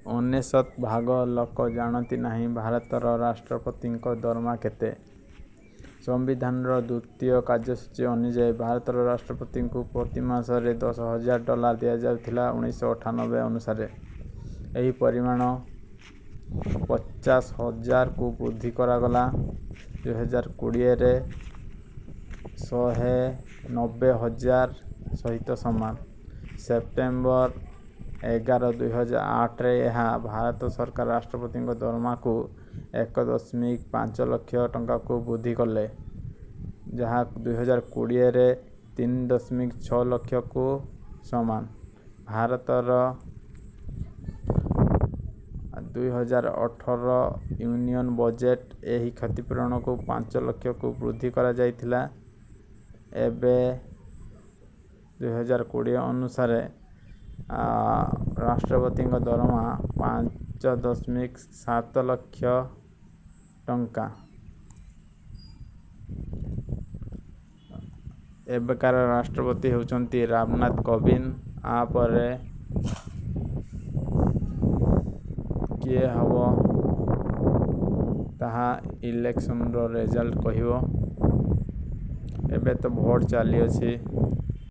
ଭାଗ ଲୋକ ଜାଣନ୍ତି ନାହିଁ ଭାରତର ରାଷ୍ଟ୍ରପତିଙ୍କ ଦରମା କେତେ। ସମ୍ବିଧାନର ଦ୍ୱିତୀୟ କାର୍ଯ୍ୟସୂଚୀ ଅନୁଯାୟୀ ଭାରତର ରାଷ୍ଟ୍ରପତିଙ୍କୁ ପ୍ରତି ମାସରେ $10,000 ଦିଆଯାଉଥିଲା। 1998 ଅନୁସାରେ ଏହି ପରିମାଣ 50,000କୁ ବୃଦ୍ଧି କରାଗଲା। 2020ରେ 190,000 ସହିତ ସମାନ। ସେପ୍ଟେମ୍ବର 11, 2008ରେ ଏହା ଭାରତ ସରକାର ରାଷ୍ଟ୍ରପତିଙ୍କ ଦରମାକୁ 1.5 ଲକ୍ଷ ଟଙ୍କାକୁ ବୃଦ୍ଧି କଲେ, ଯାହା 2020ରେ 3.6 ଲକ୍ଷକୁ ସମାନ। ଭାରତର 2018 ୟୁନିୟନ ବଜେଟ୍ ଏହି କ୍ଷତିପୂରଣକୁ 5 ଲକ୍ଷକୁ ବୃଦ୍ଧି କରାଯାଇଥିଲା। ଏବେ 2020 ଅନୁସାରେ ରାଷ୍ଟ୍ରପତିଙ୍କ ଦରମା 5.7 ଲକ୍ଷ ଟଙ୍କା। ଏବେକାର ରାଷ୍ଟ୍ରପତି ହେଉଛନ୍ତି ରାମନାଥ କୋବିନ୍ଦ। ପରେ କିଏ ହେବ ତାହା ଇଲେକ୍ସନର ରେଜଲ୍ଟ କହିବ। ଏବେ ତ ଭୋଟ ଚାଲିଅଛି।